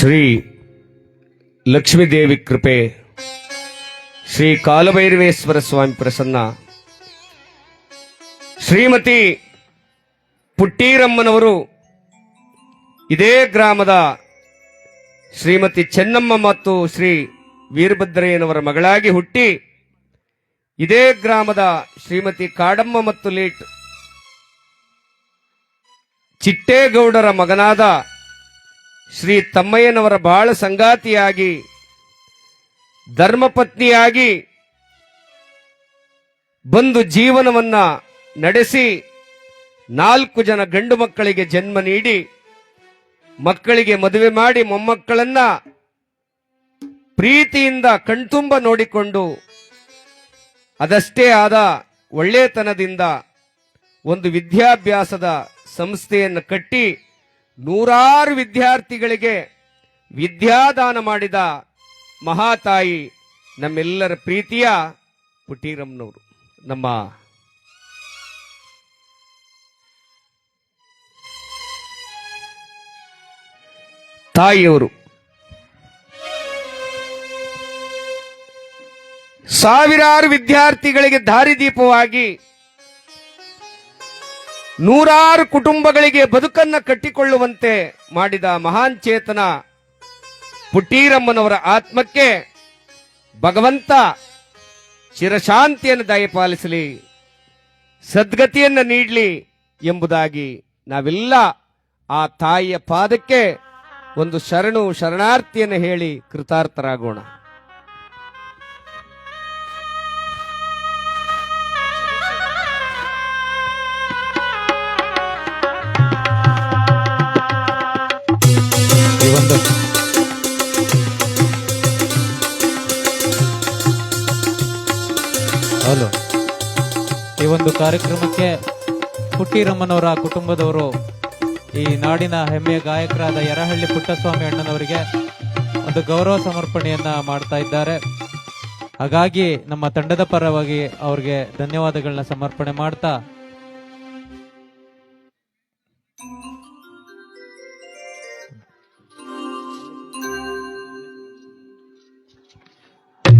ಶ್ರೀ ಲಕ್ಷ್ಮೀದೇವಿ ಕೃಪೆ, ಶ್ರೀ ಕಾಲಭೈರವೇಶ್ವರ ಸ್ವಾಮಿ ಪ್ರಸನ್ನ, ಶ್ರೀಮತಿ ಪುಟ್ಟೀರಮ್ಮನವರು ಇದೇ ಗ್ರಾಮದ ಶ್ರೀಮತಿ ಚೆನ್ನಮ್ಮ ಮತ್ತು ಶ್ರೀ ವೀರಭದ್ರಯ್ಯನವರ ಮಗಳಾಗಿ ಹುಟ್ಟಿ, ಇದೇ ಗ್ರಾಮದ ಶ್ರೀಮತಿ ಕಾಡಮ್ಮ ಮತ್ತು ಲೇಟ್ ಚಿಟ್ಟೇಗೌಡರ ಮಗನಾದ ಶ್ರೀ ತಮ್ಮಯ್ಯನವರ ಬಾಳ ಸಂಗಾತಿಯಾಗಿ ಧರ್ಮಪತ್ನಿಯಾಗಿ ಬಂದು ಜೀವನವನ್ನ ನಡೆಸಿ 4 ಜನ ಗಂಡು ಮಕ್ಕಳಿಗೆ ಜನ್ಮ ನೀಡಿ, ಮಕ್ಕಳಿಗೆ ಮದುವೆ ಮಾಡಿ ಮೊಮ್ಮಕ್ಕಳನ್ನ ಪ್ರೀತಿಯಿಂದ ಕಣ್ತುಂಬ ನೋಡಿಕೊಂಡು, ಅದಷ್ಟೇ ಆದ ಒಳ್ಳೆತನದಿಂದ ಒಂದು ವಿದ್ಯಾಭ್ಯಾಸದ ಸಂಸ್ಥೆಯನ್ನು ಕಟ್ಟಿ 100 ವಿದ್ಯಾರ್ಥಿಗಳಿಗೆ ವಿದ್ಯಾದಾನ ಮಾಡಿದ ಮಹಾತಾಯಿ ನಮ್ಮೆಲ್ಲರ ಪ್ರೀತಿಯ ಪುಟ್ಟೀರಮ್ಮನವರು, ನಮ್ಮ ತಾಯಿಯವರು. ಸಾವಿರಾರು ವಿದ್ಯಾರ್ಥಿಗಳಿಗೆ ದಾರಿದೀಪವಾಗಿ 100 ಕುಟುಂಬಗಳಿಗೆ ಬದುಕನ್ನ ಕಟ್ಟಿಕೊಳ್ಳುವಂತೆ ಮಾಡಿದ ಮಹಾನ್ ಚೇತನ ಪುಟ್ಟೀರಮ್ಮನವರ ಆತ್ಮಕ್ಕೆ ಭಗವಂತ ಚಿರಶಾಂತಿಯನ್ನು ದಯಪಾಲಿಸಲಿ, ಸದ್ಗತಿಯನ್ನು ನೀಡಲಿ ಎಂಬುದಾಗಿ ನಾವೆಲ್ಲ ಆ ತಾಯಿಯ ಪಾದಕ್ಕೆ ಒಂದು ಶರಣಾರ್ಥಿಯನ್ನು ಹೇಳಿ ಕೃತಾರ್ಥರಾಗೋಣ. ಈ ಒಂದು ಕಾರ್ಯಕ್ರಮಕ್ಕೆ ಪುಟ್ಟೀರಮ್ಮನವರ ಕುಟುಂಬದವರು, ಈ ನಾಡಿನ ಹೆಮ್ಮೆಯ ಗಾಯಕರಾದ ಯರಹಳ್ಳಿ ಪುಟ್ಟಸ್ವಾಮಿ ಅಣ್ಣನವರಿಗೆ ಒಂದು ಗೌರವ ಸಮರ್ಪಣೆಯನ್ನ ಮಾಡ್ತಾ ಇದ್ದಾರೆ. ಹಾಗಾಗಿ ನಮ್ಮ ತಂಡದ ಪರವಾಗಿ ಅವರಿಗೆ ಧನ್ಯವಾದಗಳನ್ನ ಸಮರ್ಪಣೆ ಮಾಡ್ತಾ,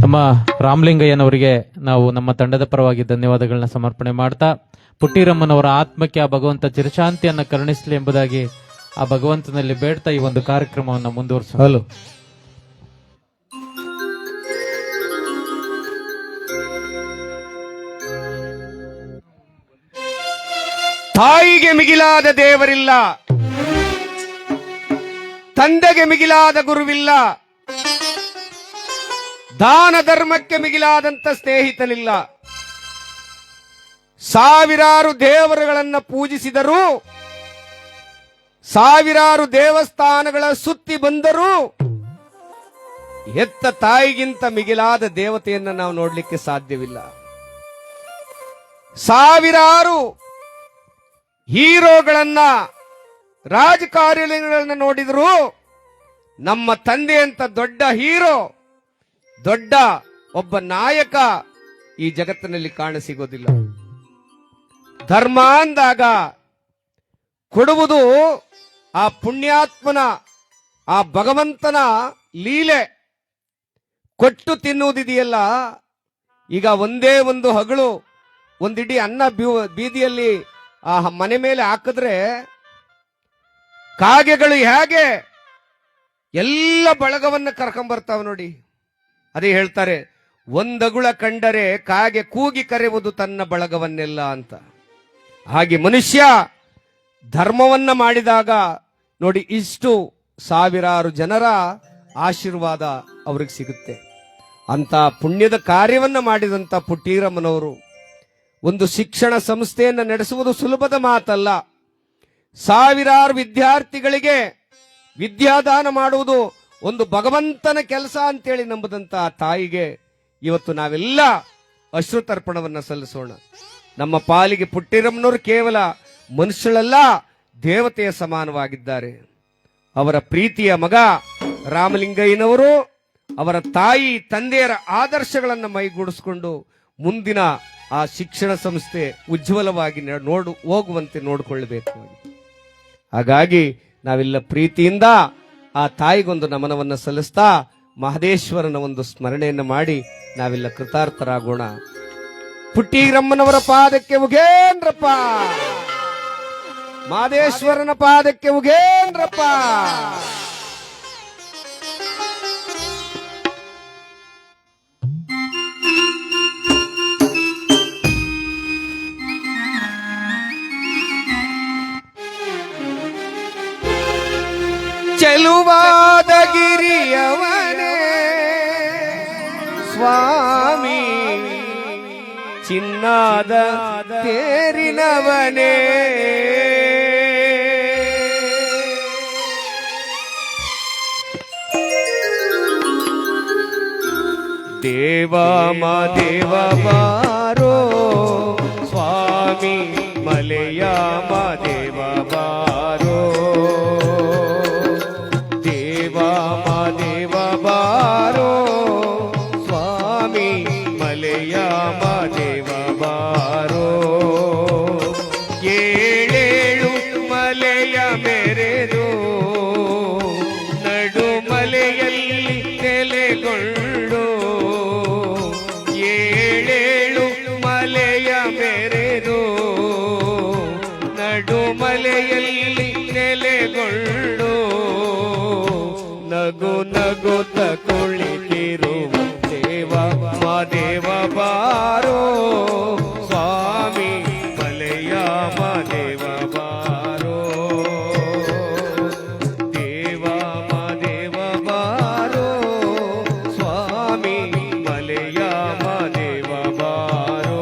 ನಮ್ಮ ರಾಮಲಿಂಗಯ್ಯನವರಿಗೆ ನಾವು ನಮ್ಮ ತಂಡದ ಪರವಾಗಿ ಧನ್ಯವಾದಗಳನ್ನ ಸಮರ್ಪಣೆ ಮಾಡ್ತಾ, ಪುಟ್ಟೀರಮ್ಮನವರ ಆತ್ಮಕ್ಕೆ ಆ ಭಗವಂತ ಚಿರಶಾಂತಿಯನ್ನ ಕರುಣಿಸಲಿ ಎಂಬುದಾಗಿ ಆ ಭಗವಂತನಲ್ಲಿ ಬೇಡ್ತಾ ಈ ಒಂದು ಕಾರ್ಯಕ್ರಮವನ್ನು ಮುಂದುವರಿಸಲು ತಾಯಿಗೆ ಮಿಗಿಲಾದ ದೇವರಿಲ್ಲ, ತಂದೆಗೆ ಮಿಗಿಲಾದ ಗುರುವಿಲ್ಲ, ದಾನ ಧರ್ಮಕ್ಕೆ ಮಿಗಿಲಾದಂತ ಸ್ನೇಹಿತನಿಲ್ಲ. ಸಾವಿರಾರು ದೇವರುಗಳನ್ನ ಪೂಜಿಸಿದರೂ, ಸಾವಿರಾರು ದೇವಸ್ಥಾನಗಳ ಸುತ್ತಿ ಬಂದರೂ ಹೆತ್ತ ತಾಯಿಗಿಂತ ಮಿಗಿಲಾದ ದೇವತೆಯನ್ನ ನಾವು ನೋಡ್ಲಿಕ್ಕೆ ಸಾಧ್ಯವಿಲ್ಲ. ಸಾವಿರಾರು ಹೀರೋಗಳನ್ನ, ರಾಜಕಾರಣಿಗಳನ್ನ ನೋಡಿದ್ರು ನಮ್ಮ ತಂದೆ ಅಂತ ದೊಡ್ಡ ಹೀರೋ, ದೊಡ್ಡ ಒಬ್ಬ ನಾಯಕ ಈ ಜಗತ್ತಿನಲ್ಲಿ ಕಾಣಸಿಗೋದಿಲ್ಲ. ಧರ್ಮ ಅಂದಾಗ ಕೊಡುವುದು ಆ ಪುಣ್ಯಾತ್ಮನ, ಆ ಭಗವಂತನ ಲೀಲೆ. ಕೊಟ್ಟು ತಿನ್ನುವುದಿದೆಯಲ್ಲ, ಈಗ ಒಂದೇ ಒಂದು ಹಗಳು, ಒಂದಿಡೀ ಅನ್ನ ಬೀದಿಯಲ್ಲಿ ಆ ಮನೆ ಮೇಲೆ ಹಾಕಿದ್ರೆ ಕಾಗೆಗಳು ಹೇಗೆ ಎಲ್ಲ ಬಳಗವನ್ನ ಕರ್ಕೊಂಡ್ಬರ್ತಾವ ನೋಡಿ. ಅದೇ ಹೇಳ್ತಾರೆ, ಒಂದಗುಳ ಕಂಡರೆ ಕಾಗೆ ಕೂಗಿ ಕರೆಯುವುದು ತನ್ನ ಬಳಗವನ್ನೆಲ್ಲ ಅಂತ. ಹಾಗೆ ಮನುಷ್ಯ ಧರ್ಮವನ್ನ ಮಾಡಿದಾಗ ನೋಡಿ, ಇಷ್ಟು ಸಾವಿರಾರು ಜನರ ಆಶೀರ್ವಾದ ಅವ್ರಿಗೆ ಸಿಗುತ್ತೆ. ಅಂತ ಪುಣ್ಯದ ಕಾರ್ಯವನ್ನ ಮಾಡಿದಂತ ಪುಟ್ಟೀರಮ್ಮನವರು ಒಂದು ಶಿಕ್ಷಣ ಸಂಸ್ಥೆಯನ್ನ ನಡೆಸುವುದು ಸುಲಭದ ಮಾತಲ್ಲ. ಸಾವಿರಾರು ವಿದ್ಯಾರ್ಥಿಗಳಿಗೆ ವಿದ್ಯಾದಾನ ಮಾಡುವುದು ಒಂದು ಭಗವಂತನ ಕೆಲಸ ಅಂತೇಳಿ ನಂಬುದಂತ ತಾಯಿಗೆ ಇವತ್ತು ನಾವೆಲ್ಲ ಅಶ್ರುತರ್ಪಣವನ್ನ ಸಲ್ಲಿಸೋಣ. ನಮ್ಮ ಪಾಲಿಗೆ ಪುಟ್ಟೀರಮ್ಮನವರು ಕೇವಲ ಮನುಷ್ಯಳಲ್ಲ, ದೇವತೆಯ ಸಮಾನವಾಗಿದ್ದಾರೆ. ಅವರ ಪ್ರೀತಿಯ ಮಗ ರಾಮಲಿಂಗಯ್ಯನವರು ಅವರ ತಾಯಿ ತಂದೆಯರ ಆದರ್ಶಗಳನ್ನು ಮೈಗೂಡಿಸಿಕೊಂಡು ಮುಂದಿನ ಆ ಶಿಕ್ಷಣ ಸಂಸ್ಥೆ ಉಜ್ವಲವಾಗಿ ಹೋಗುವಂತೆ ನೋಡಿಕೊಳ್ಳಬೇಕು. ಹಾಗಾಗಿ ನಾವೆಲ್ಲ ಪ್ರೀತಿಯಿಂದ ಆ ತಾಯಿಗೊಂದು ನಮನವನ್ನು ಸಲ್ಲಿಸ್ತಾ ಮಹದೇಶ್ವರನ ಒಂದು ಸ್ಮರಣೆಯನ್ನು ಮಾಡಿ ನಾವೆಲ್ಲ ಕೃತಾರ್ಥರಾಗೋಣ. ಪುಟ್ಟೀರಮ್ಮನವರ ಪಾದಕ್ಕೆ ಉಗೇನ್ರಪ್ಪ, ಮಹದೇಶ್ವರನ ಪಾದಕ್ಕೆ ಉಗೇನ್ರಪ್ಪ. ಚೆಲುವಾದ ಗಿರಿಯವನೇ ಸ್ವಾಮಿ, ಚಿನ್ನಾದ ತೇರಿನವನೇ, ದೇವಾಮ ದೇವ ಬಾರೋ ಸ್ವಾಮಿ, ಮಲೆಯಾಮ ದೇವ ಬಾರೋ, ದೇವಾಮ ದೇವ ಬಾರೋ ಸ್ವಾಮಿ, ಮಲೆಯಾಮ ದೇವ ಬಾರೋ. ಏಳೇಳು ಮಲೆಯ ಮೆರೆದು ನಡು ಮಲೆಯಲ್ಲಿ ನೆಲೆಗೊಂಡು, ಏಳೇಳು ಮಲೆಯ ಮೆರೆದು ನಡು ಮಲೆಯಲ್ಲಿ ನೆಲೆಗೊಂಡು, ನಗು ನಗುತ್ತ ಕುಳಿತಿರುವ ದೇವ ಮಾದೇವ ಬಾರೋ ಸ್ವಾಮಿ, ಮಲೆಯ ಮಾದೇವ ಬಾರೋ, ದೇವ ಮಾದೇವ ಬಾರೋ ಸ್ವಾಮಿ, ಮಲೆಯ ಮಾದೇವ ಬಾರೋ.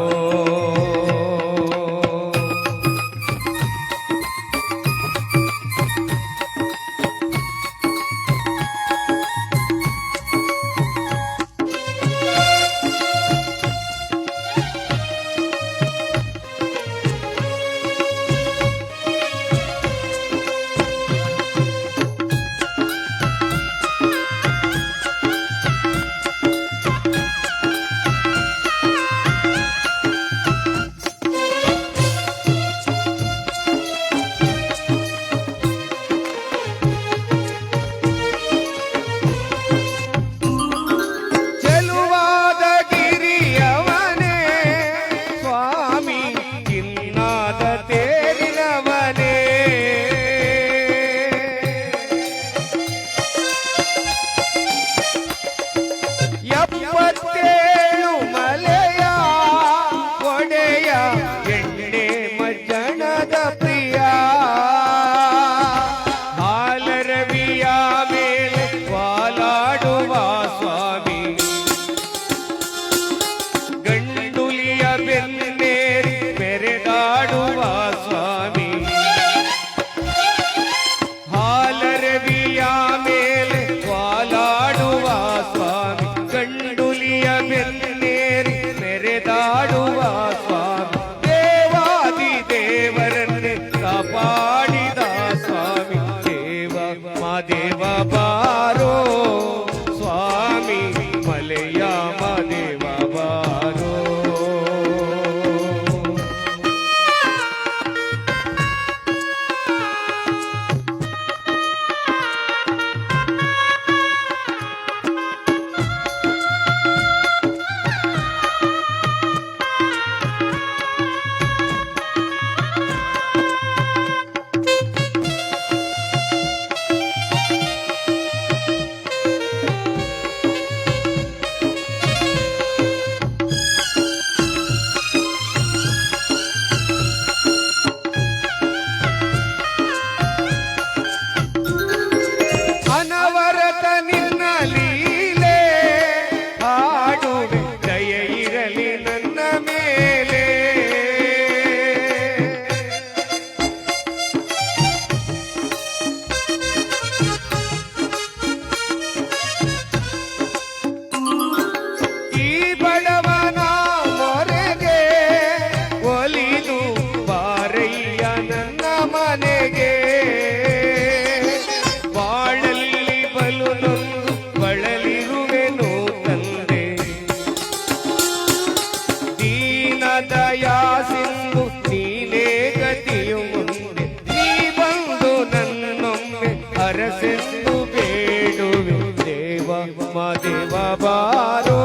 ಮದೇವ ಬಾರೋ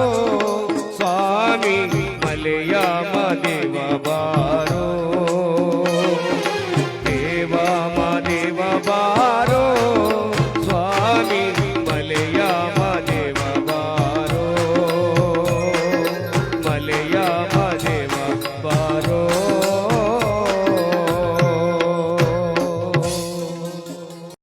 ಸ್ವಾಮಿ ಮಲೆಯ ಮದೇವ ಬಾರೋ